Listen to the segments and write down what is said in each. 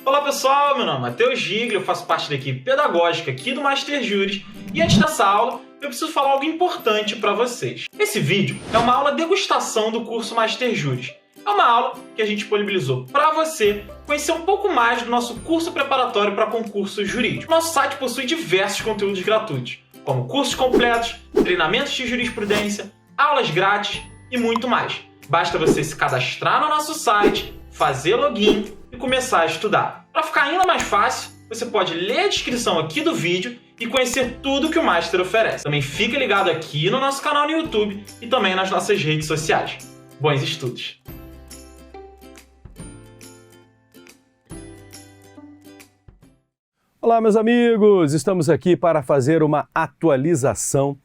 Olá pessoal, meu nome é Matheus Giglio, eu faço parte da equipe pedagógica aqui do Master Juris e antes dessa aula eu preciso falar algo importante para vocês. Esse vídeo é uma aula degustação do curso Master Juris. É uma aula que a gente disponibilizou para você conhecer um pouco mais do nosso curso preparatório para concursos jurídicos. Nosso site possui diversos conteúdos gratuitos, como cursos completos, treinamentos de jurisprudência, aulas grátis e muito mais. Basta você se cadastrar no nosso site, fazer login e começar a estudar. Para ficar ainda mais fácil, você pode ler a descrição aqui do vídeo e conhecer tudo que o Master oferece. Também fica ligado aqui no nosso canal no YouTube e também nas nossas redes sociais. Bons estudos! Olá, meus amigos! Estamos aqui para fazer uma atualização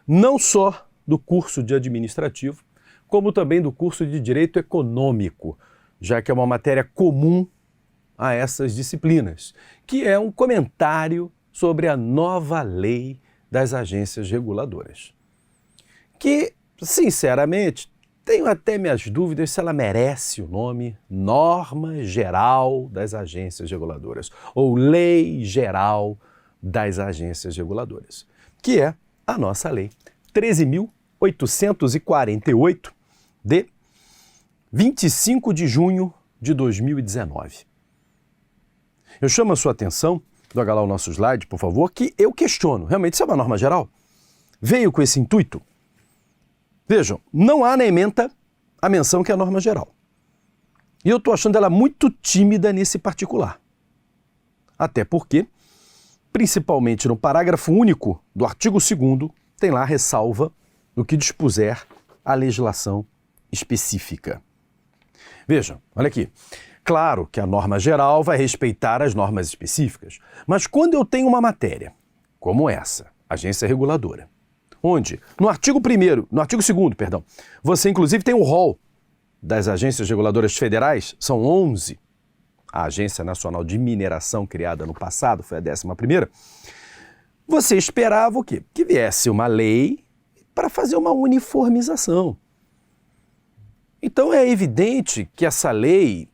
não só do curso de administrativo, como também do curso de direito econômico, já que é uma matéria comum a essas disciplinas, que é um comentário sobre a nova lei das agências reguladoras. Que, sinceramente, tenho até minhas dúvidas se ela merece o nome Norma Geral das Agências Reguladoras, ou Lei Geral das Agências Reguladoras, que é a nossa lei 13.848 de 25 de junho de 2019. Eu chamo a sua atenção, joga lá o nosso slide, por favor, que eu questiono. Realmente, isso é uma norma geral? Veio com esse intuito? Vejam, não há na ementa a menção que é a norma geral. E eu estou achando ela muito tímida nesse particular. Até porque, principalmente no parágrafo único do artigo 2º, tem lá a ressalva do que dispuser a legislação específica. Vejam, olha aqui. Claro que a norma geral vai respeitar as normas específicas, mas quando eu tenho uma matéria, como essa, agência reguladora, onde no artigo 2º, você inclusive tem o rol das agências reguladoras federais, são 11, a Agência Nacional de Mineração, criada no passado, foi a 11ª, você esperava o quê? Que viesse uma lei para fazer uma uniformização. Então é evidente que essa lei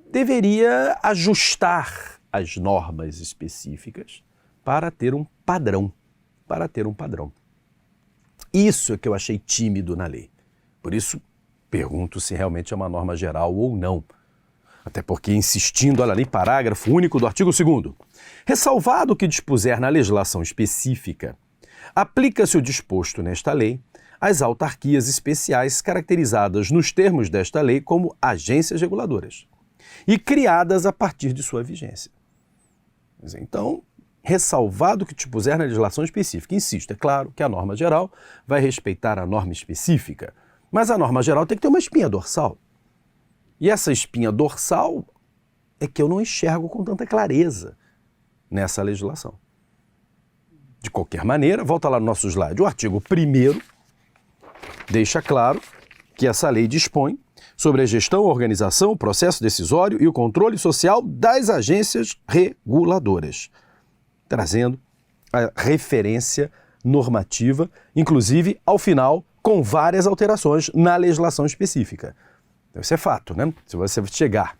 deveria ajustar as normas específicas para ter um padrão, Isso é que eu achei tímido na lei. Por isso, pergunto se realmente é uma norma geral ou não. Até porque, insistindo, olha ali, parágrafo único do artigo 2º. Ressalvado o que dispuser na legislação específica, aplica-se o disposto nesta lei às autarquias especiais caracterizadas nos termos desta lei como agências reguladoras e criadas a partir de sua vigência. Então, ressalvado o que dispuser na legislação específica. Insisto, é claro que a norma geral vai respeitar a norma específica, mas a norma geral tem que ter uma espinha dorsal. E essa espinha dorsal é que eu não enxergo com tanta clareza nessa legislação. De qualquer maneira, volta lá no nosso slide, o artigo 1º deixa claro que essa lei dispõe sobre a gestão, a organização, o processo decisório e o controle social das agências reguladoras, trazendo a referência normativa, inclusive, ao final, com várias alterações na legislação específica. Então, isso é fato, né? Se você chegar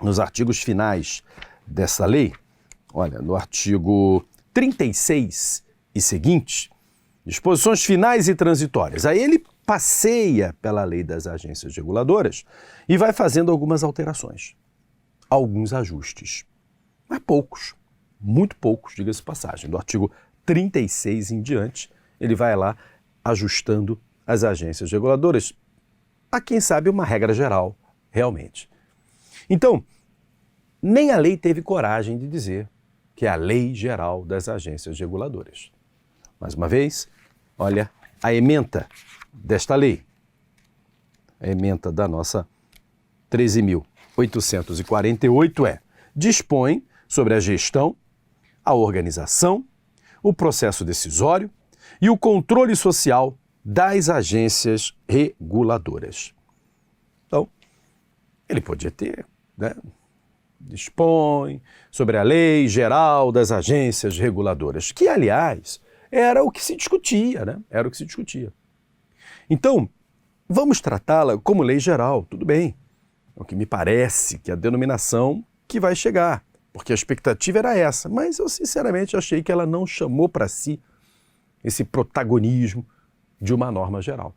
nos artigos finais dessa lei, olha, no artigo 36 e seguinte, disposições finais e transitórias. Aí ele passeia pela lei das agências reguladoras e vai fazendo algumas alterações, alguns ajustes, mas poucos, muito poucos, diga-se de passagem. Do artigo 36 em diante, ele vai lá ajustando as agências reguladoras a, quem sabe, uma regra geral, realmente. Então, nem a lei teve coragem de dizer que é a lei geral das agências reguladoras. Mais uma vez, olha a ementa desta lei, a ementa da nossa 13.848 dispõe sobre a gestão, a organização, o processo decisório e o controle social das agências reguladoras. Então, ele podia ter, né? Dispõe sobre a lei geral das agências reguladoras, que, aliás, era o que se discutia, né? Era o que se discutia. Então, vamos tratá-la como lei geral, tudo bem. O que me parece que a denominação que vai chegar, porque a expectativa era essa, mas eu sinceramente achei que ela não chamou para si esse protagonismo de uma norma geral.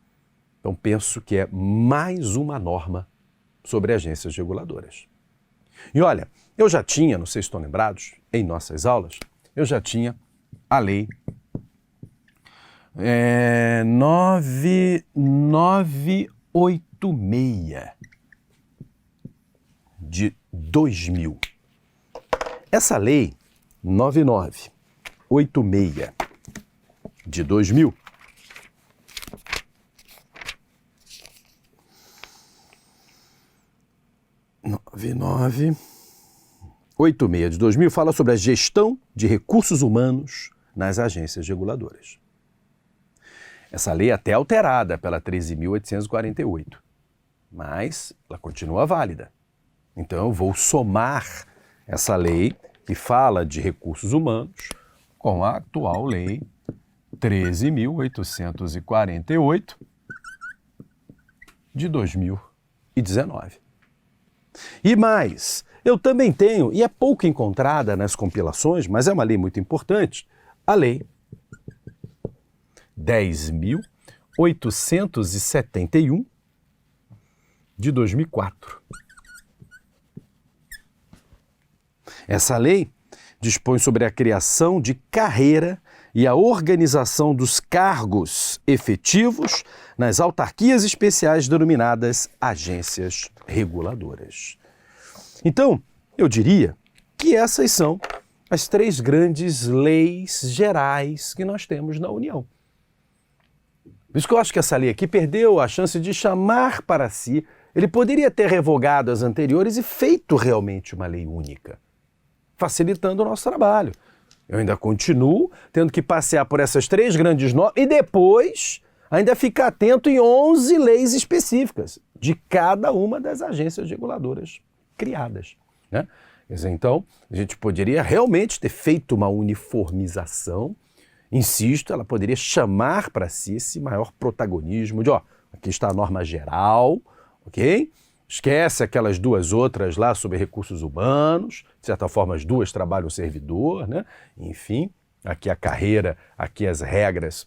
Então penso que é mais uma norma sobre agências reguladoras. E olha, eu já tinha, não sei se estão lembrados, em nossas aulas, eu já tinha a lei 9986 de 2000. Essa lei 9986 de 2000 9986 de 2000 fala sobre a gestão de recursos humanos nas agências reguladoras. Essa lei é até alterada pela 13.848, mas ela continua válida. Então eu vou somar essa lei que fala de recursos humanos com a atual lei 13.848 de 2019. E mais, eu também tenho, e é pouco encontrada nas compilações, mas é uma lei muito importante, a lei 10.871 de 2004. Essa lei dispõe sobre a criação de carreira e a organização dos cargos efetivos nas autarquias especiais denominadas agências reguladoras. Então, eu diria que essas são as 3 grandes leis gerais que nós temos na União. Por isso que eu acho que essa lei aqui perdeu a chance de chamar para si. Ele poderia ter revogado as anteriores e feito realmente uma lei única, facilitando o nosso trabalho. Eu ainda continuo tendo que passear por essas 3 grandes normas e depois ainda ficar atento em 11 leis específicas de cada uma das agências reguladoras criadas, né? Quer dizer, então, a gente poderia realmente ter feito uma uniformização. Insisto, ela poderia chamar para si esse maior protagonismo de, aqui está a norma geral, ok? Esquece aquelas 2 outras lá sobre recursos humanos, de certa forma as 2 trabalham o servidor, né? Enfim, aqui a carreira, aqui as regras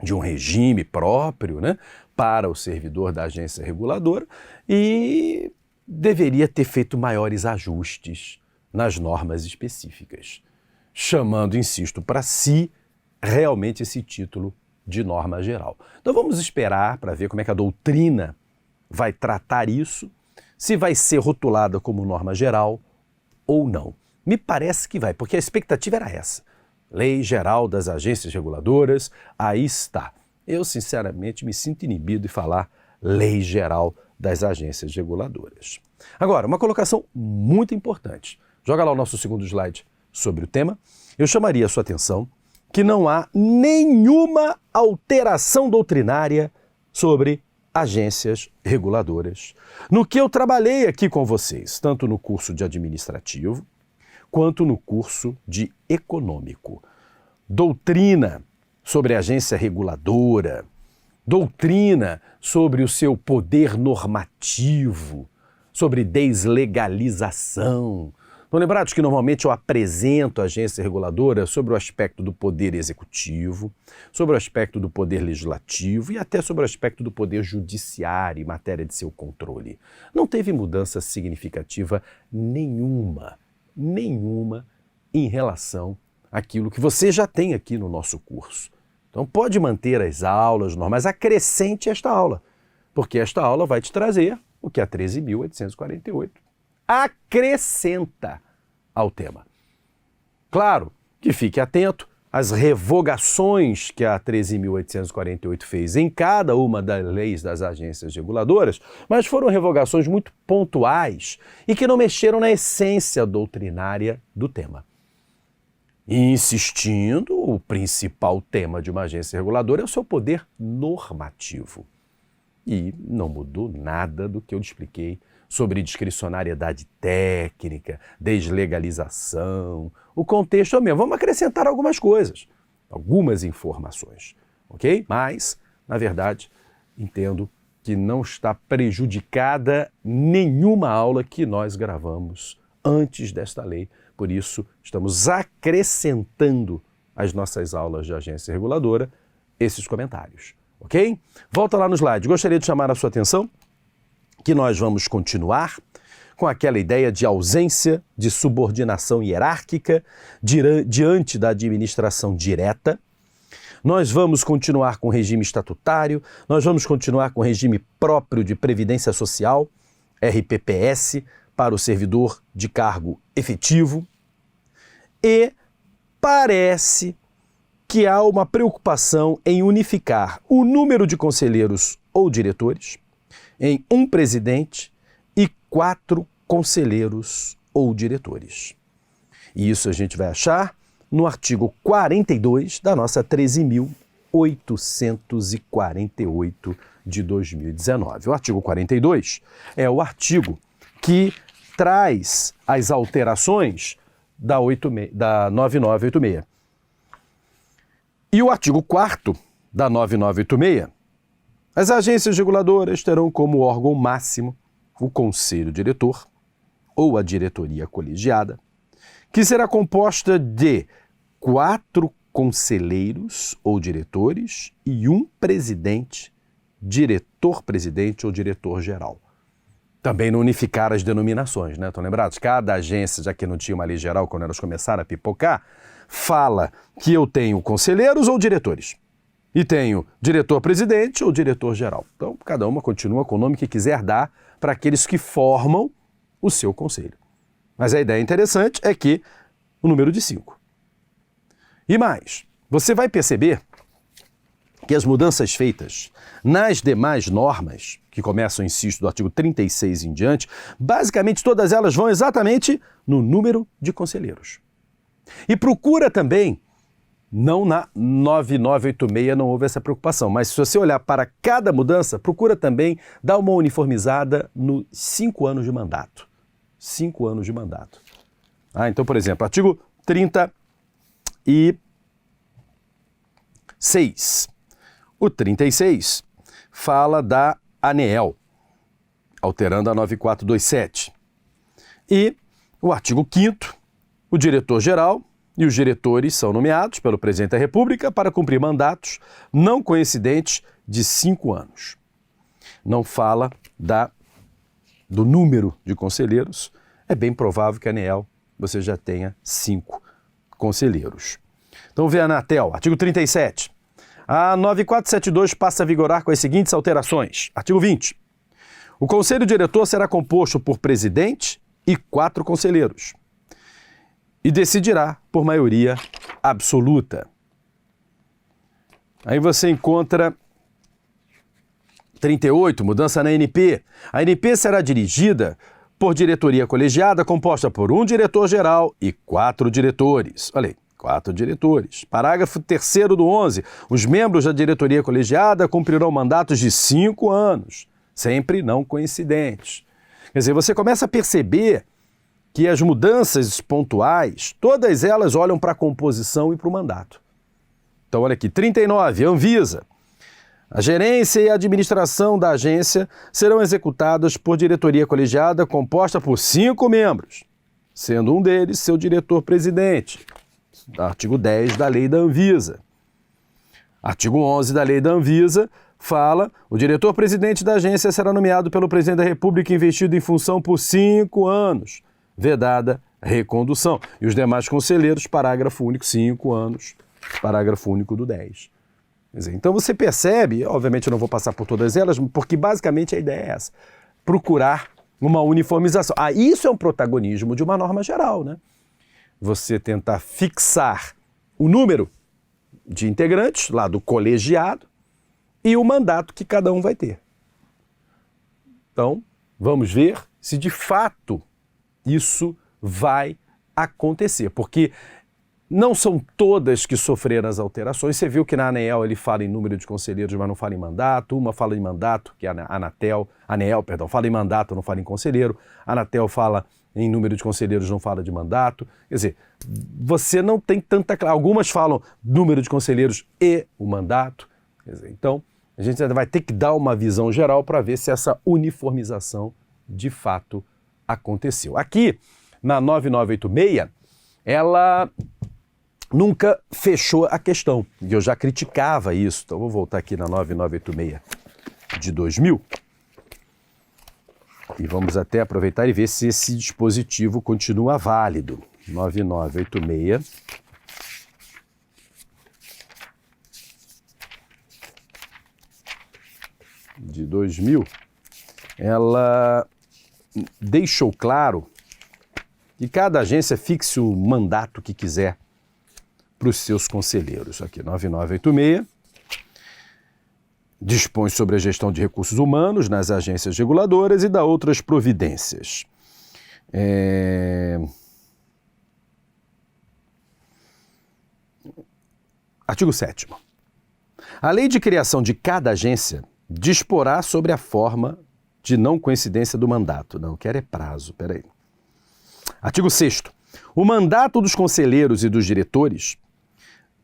de um regime próprio, né? Para o servidor da agência reguladora, e deveria ter feito maiores ajustes nas normas específicas, chamando, insisto, para si realmente esse título de norma geral. Então vamos esperar para ver como é que a doutrina vai tratar isso, se vai ser rotulada como norma geral ou não. Me parece que vai, porque a expectativa era essa. Lei Geral das Agências Reguladoras, aí está. Eu, sinceramente, me sinto inibido de falar Lei Geral das Agências Reguladoras. Agora, uma colocação muito importante. Joga lá o nosso segundo slide sobre o tema. Eu chamaria a sua atenção que não há nenhuma alteração doutrinária sobre agências reguladoras no que eu trabalhei aqui com vocês, tanto no curso de administrativo quanto no curso de econômico. Doutrina sobre agência reguladora, doutrina sobre o seu poder normativo, sobre deslegalização. Estão lembrados que normalmente eu apresento a agência reguladora sobre o aspecto do poder executivo, sobre o aspecto do poder legislativo e até sobre o aspecto do poder judiciário em matéria de seu controle. Não teve mudança significativa nenhuma em relação àquilo que você já tem aqui no nosso curso. Então pode manter as aulas normais, acrescente esta aula, porque esta aula vai te trazer o que a 13.848 acrescenta ao tema. Claro que fique atento às revogações que a 13.848 fez em cada uma das leis das agências reguladoras, mas foram revogações muito pontuais e que não mexeram na essência doutrinária do tema. Insistindo, o principal tema de uma agência reguladora é o seu poder normativo. E não mudou nada do que eu expliquei sobre discricionariedade técnica, deslegalização. O contexto é o mesmo. Vamos acrescentar algumas coisas, algumas informações, ok? Mas, na verdade, entendo que não está prejudicada nenhuma aula que nós gravamos antes desta lei. Por isso, estamos acrescentando às nossas aulas de agência reguladora esses comentários, ok? Volta lá no slide. Gostaria de chamar a sua atenção que nós vamos continuar com aquela ideia de ausência de subordinação hierárquica diante da administração direta. Nós vamos continuar com o regime estatutário, nós vamos continuar com o regime próprio de previdência social, RPPS, para o servidor de cargo efetivo. E parece que há uma preocupação em unificar o número de conselheiros ou diretores em um presidente e 4 conselheiros ou diretores. E isso a gente vai achar no artigo 42 da nossa 13.848 de 2019. O artigo 42 é o artigo que traz as alterações da 9986. E o artigo 4º da 9986, as agências reguladoras terão como órgão máximo o Conselho Diretor ou a diretoria colegiada, que será composta de 4 conselheiros ou diretores e um presidente, diretor-presidente ou diretor-geral. Também não unificar as denominações, né? Estão lembrados? Cada agência, já que não tinha uma lei geral quando elas começaram a pipocar, fala que eu tenho conselheiros ou diretores e tenho diretor-presidente ou diretor-geral. Então, cada uma continua com o nome que quiser dar para aqueles que formam o seu conselho. Mas a ideia interessante é que o número de 5. E mais, você vai perceber que as mudanças feitas nas demais normas, que começam, insisto, do artigo 36 em diante, basicamente todas elas vão exatamente no número de conselheiros. E procura também, não na 9986 não houve essa preocupação, mas se você olhar para cada mudança, procura também dar uma uniformizada nos 5 anos de mandato. 5 anos de mandato. Então, por exemplo, artigo 36. O 36 fala da ANEEL, alterando a 9427. E o artigo 5º, o diretor-geral e os diretores são nomeados pelo presidente da República para cumprir mandatos não coincidentes de 5 anos. Não fala do número de conselheiros. É bem provável que a ANEEL você já tenha 5 conselheiros. Então, vê a Anatel, artigo 37. A 9472 passa a vigorar com as seguintes alterações. Artigo 20. O Conselho Diretor será composto por presidente e 4 conselheiros e decidirá por maioria absoluta. Aí você encontra 38, mudança na ANP. A ANP será dirigida por diretoria colegiada composta por um diretor-geral e 4 diretores. Olha aí. 4 diretores. Parágrafo 3º do 11. Os membros da diretoria colegiada cumprirão mandatos de 5 anos, sempre não coincidentes. Quer dizer, você começa a perceber que as mudanças pontuais, todas elas olham para a composição e para o mandato. Então, olha aqui, 39, Anvisa. A gerência e a administração da agência serão executadas por diretoria colegiada composta por 5 membros, sendo um deles seu diretor-presidente. Artigo 10 da lei da Anvisa. Artigo 11 da lei da Anvisa fala: o diretor-presidente da agência será nomeado pelo presidente da República investido em função por 5 anos, vedada recondução. E os demais conselheiros, parágrafo único, 5 anos, parágrafo único do 10. Quer dizer, então você percebe, obviamente eu não vou passar por todas elas, porque basicamente a ideia é essa, procurar uma uniformização. Isso é um protagonismo de uma norma geral, né? Você tentar fixar o número de integrantes lá do colegiado e o mandato que cada um vai ter. Então, vamos ver se de fato isso vai acontecer, porque não são todas que sofreram as alterações. Você viu que na ANEEL ele fala em número de conselheiros, mas não fala em mandato. Uma fala em mandato, que é a ANEEL, fala em mandato, não fala em conselheiro. A Anatel fala em número de conselheiros, não fala de mandato. Quer dizer, você não tem tanta... Algumas falam número de conselheiros e o mandato. Quer dizer, então, a gente ainda vai ter que dar uma visão geral para ver se essa uniformização de fato aconteceu. Aqui, na 9986, ela nunca fechou a questão. E eu já criticava isso. Então, vou voltar aqui na 9986 de 2000. E vamos até aproveitar e ver se esse dispositivo continua válido. 9986. De 2000. Ela deixou claro que cada agência fixe o mandato que quiser para os seus conselheiros. Aqui, 9986, dispõe sobre a gestão de recursos humanos nas agências reguladoras e dá outras providências. Artigo 7º. A lei de criação de cada agência disporá sobre a forma de não coincidência do mandato. Não, eu quero é prazo, peraí. Artigo 6º. O mandato dos conselheiros e dos diretores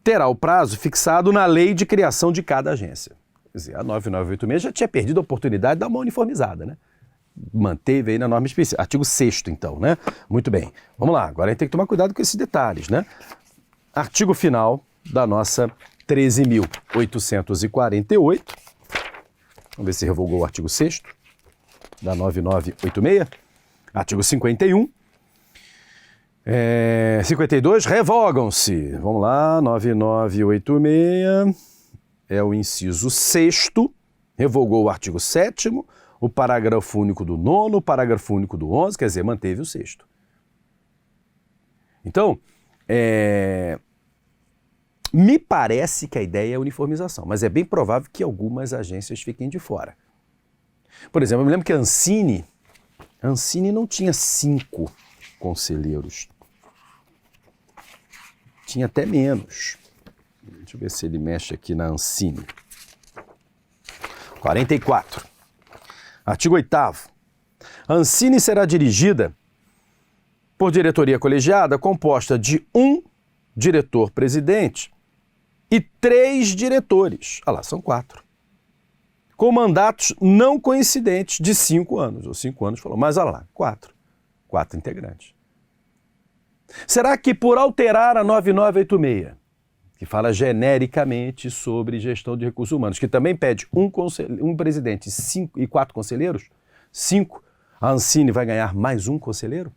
terá o prazo fixado na lei de criação de cada agência. Quer dizer, a 9986 já tinha perdido a oportunidade de dar uma uniformizada, né? Manteve aí na norma específica. Artigo 6º, então, né? Muito bem. Vamos lá, agora a gente tem que tomar cuidado com esses detalhes, né? Artigo final da nossa 13.848. Vamos ver se revogou o artigo 6º da 9986. Artigo 51. 52, revogam-se. Vamos lá, 9986, é o inciso 6º, revogou o artigo 7º, o parágrafo único do 9º, o parágrafo único do 11º, quer dizer, manteve o 6º. Então, me parece que a ideia é a uniformização, mas é bem provável que algumas agências fiquem de fora. Por exemplo, eu me lembro que a Ancine não tinha 5 conselheiros. Tinha até menos. Deixa eu ver se ele mexe aqui na Ancine. 44. Artigo 8º. A Ancine será dirigida por diretoria colegiada composta de um diretor-presidente e 3 diretores. Ah lá, são 4. Com mandatos não coincidentes de 5 anos. Ou 5 anos falou, mas olha lá, 4 integrantes. Será que por alterar a 9986, que fala genericamente sobre gestão de recursos humanos, que também pede um presidente e 4 conselheiros, 5, a Ancine vai ganhar mais um conselheiro?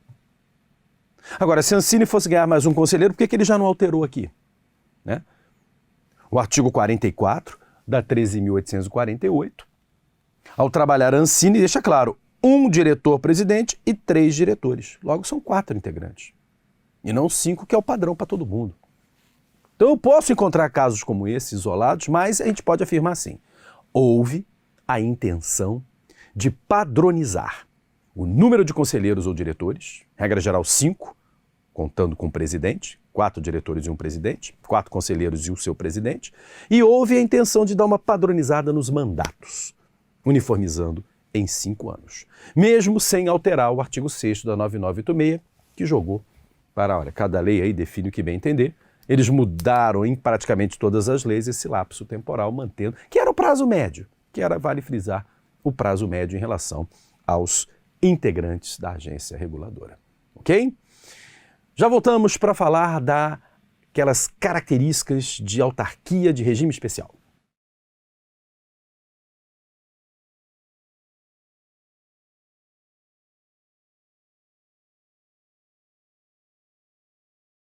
Agora, se a Ancine fosse ganhar mais um conselheiro, por que ele já não alterou aqui? Né? O artigo 44 da 13.848, ao trabalhar a Ancine, deixa claro, um diretor-presidente e 3 diretores. Logo, são 4 integrantes. E não 5, que é o padrão para todo mundo. Então, eu posso encontrar casos como esse, isolados, mas a gente pode afirmar assim. Houve a intenção de padronizar o número de conselheiros ou diretores, regra geral 5, contando com o presidente, 4 diretores e um presidente, 4 conselheiros e o seu presidente, e houve a intenção de dar uma padronizada nos mandatos, uniformizando em 5 anos, mesmo sem alterar o artigo 6º da 9986, que jogou para, olha, cada lei aí define o que bem entender. Eles mudaram em praticamente todas as leis esse lapso temporal, mantendo, que era o prazo médio, que era, vale frisar, o prazo médio em relação aos integrantes da agência reguladora. Ok? Já voltamos para falar daquelas características de autarquia de regime especial.